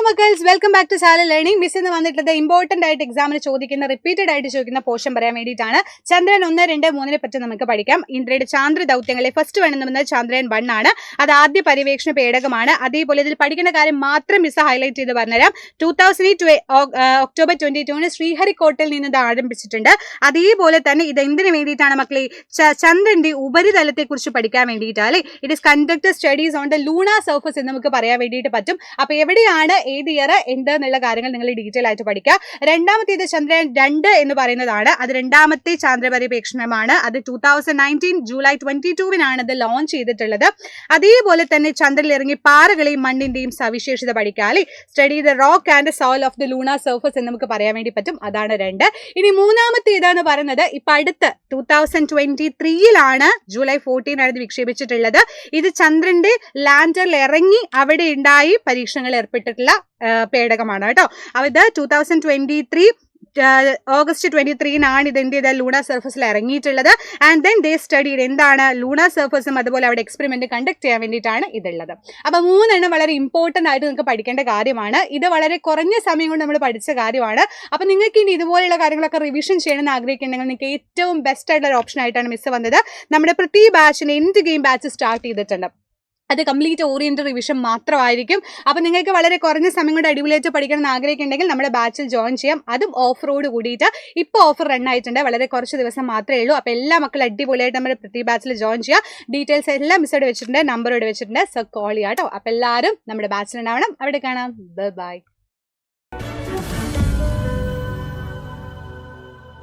മക്കൾസ്, welcome back to Saala learning. Miss എന്ന് വന്നിട്ടുള്ളത് important ആയിട്ട് എക്സാമിന് ചോദിക്കുന്ന റിപ്പീറ്റഡ് ആയിട്ട് ചോദിക്കുന്ന പോർഷൻ പറയാൻ വേണ്ടിയിട്ടാണ്. ചന്ദ്രൻ 1, 2, 3 പറ്റി നമുക്ക് പഠിക്കാം. ഇന്ത്യയുടെ ചാന്ദ്ര ദൗത്യങ്ങളെ ഫസ്റ്റ് വേണമെന്നത് ചന്ദ്രയാൻ 1 ആണ്. അത് ആദ്യ പര്യവേക്ഷണ പേടകമാണ്. അതേപോലെ ഇതിൽ പഠിക്കുന്ന കാര്യം മാത്രം മിസ് ഹൈലൈറ്റ് ചെയ്ത് പറഞ്ഞുതരാം. 2008 ഒക്ടോബർ 22 ശ്രീഹരിക്കോട്ടയിൽ നിന്ന് ഇത് ആരംഭിച്ചിട്ടുണ്ട്. അതേപോലെ തന്നെ ഇത് എന്തിനു വേണ്ടിയിട്ടാണ് മക്കളെ? ചന്ദ്രന്റെ ഉപരിതലത്തെ കുറിച്ച് പഠിക്കാൻ വേണ്ടിയിട്ടാണ്. It is conductor studies on the lunar surface എന്ന് നമുക്ക് പറയാൻ വേണ്ടിയിട്ട് പറ്റും. അപ്പൊ എവിടെയാണ്, ഏത് ഇയർ, എന്തെന്നുള്ള കാര്യങ്ങൾ നിങ്ങൾ ഡീറ്റെയിൽ ആയിട്ട് പഠിക്കുക. രണ്ടാമത്തേത് ചന്ദ്രയാൻ 2 എന്ന് പറയുന്നതാണ്. അത് രണ്ടാമത്തെ ചാന്ദ്ര പര്യവേക്ഷണമാണ്. അത് 2019 ജൂലൈ 22 അത് ലോഞ്ച് ചെയ്തിട്ടുള്ളത്. അതേപോലെ തന്നെ ചന്ദ്രനിൽ ഇറങ്ങി പാറകളെയും മണ്ണിന്റെയും സവിശേഷത പഠിക്കാല്ലേ. Study the rock and soil of the lunar surface എന്ന് നമുക്ക് പറയാൻ വേണ്ടി പറ്റും. അതാണ് 2. ഇനി മൂന്നാമത്തെ ഇതാന്ന് പറയുന്നത് ഇപ്പൊ അടുത്ത് 2023 ജൂലൈ 14 ഇത് വിക്ഷേപിച്ചിട്ടുള്ളത്. ഇത് ചന്ദ്രന്റെ ലാൻഡറിൽ ഇറങ്ങി അവിടെ ഉണ്ടായി പരീക്ഷണങ്ങൾ ഏർപ്പെട്ടിട്ടുള്ള പേടകമാണ് കേട്ടോ. ഇത് 2023 ഓഗസ്റ്റ് 23 ഇത് എന്ത് ചെയ്ത ലൂണാർ സർഫസിൽ ഇറങ്ങിയിട്ടുള്ളത്. ആൻഡ് ദെൻ ദേ സ്റ്റഡിഡ് എന്താണ് ലൂണാർ സർഫസും അതുപോലെ അവിടെ എക്സ്പെരിമെന്റ് കണ്ടക്ട് ചെയ്യാൻ വേണ്ടിയിട്ടാണ് ഇതുള്ളത്. അപ്പൊ 3 വളരെ ഇമ്പോർട്ടന്റ് ആയിട്ട് നിങ്ങൾക്ക് പഠിക്കേണ്ട കാര്യമാണ്. ഇത് വളരെ കുറഞ്ഞ സമയം കൊണ്ട് നമ്മൾ പഠിച്ച കാര്യമാണ്. അപ്പൊ നിങ്ങൾക്ക് ഇനി ഇതുപോലെയുള്ള കാര്യങ്ങളൊക്കെ റിവിഷൻ ചെയ്യണമെന്ന് ആഗ്രഹിക്കുന്നുണ്ടെങ്കിൽ നിങ്ങൾക്ക് ഏറ്റവും ബെസ്റ്റ് ആയിട്ടുള്ള ഒരു ഓപ്ഷൻ ആയിട്ടാണ് മിസ് വന്നത്. നമ്മുടെ പ്രതി ബാച്ചിന് എൻഡ് ഗെയിം ബാച്ച് സ്റ്റാർട്ട് ചെയ്തിട്ടുണ്ട്. അത് കംപ്ലീറ്റ് ഓറിയന്റഡ് റിവിഷൻ മാത്രമായിരിക്കും. അപ്പോൾ നിങ്ങൾക്ക് വളരെ കുറഞ്ഞ സമയം കൊണ്ട് അടിപൊളിയായിട്ട് പഠിക്കണം എന്ന് ആഗ്രഹിക്കുന്നുണ്ടെങ്കിൽ നമ്മുടെ ബാച്ചിൽ ജോയിൻ ചെയ്യാം. അതും ഓഫറോട് കൂടിയിട്ട്. ഇപ്പോൾ ഓഫർ റൺ ആയിട്ടുണ്ട്. വളരെ കുറച്ച് ദിവസം മാത്രമേ ഉള്ളൂ. അപ്പോൾ എല്ലാ മക്കളും അടിപൊളിയായിട്ട് നമ്മുടെ പ്രതി ബാച്ചിൽ ജോയിൻ ചെയ്യുക. ഡീറ്റെയിൽസ് എല്ലാം മിസ്സോട് വെച്ചിട്ടുണ്ട്, നമ്പറോട് വെച്ചിട്ടുണ്ട്. സോ കോൾ ചെയ്യാം കേട്ടോ. അപ്പോൾ എല്ലാവരും നമ്മുടെ ബാച്ചിൽ ഉണ്ടാവണം. അവിടെ കാണാം. ബൈ.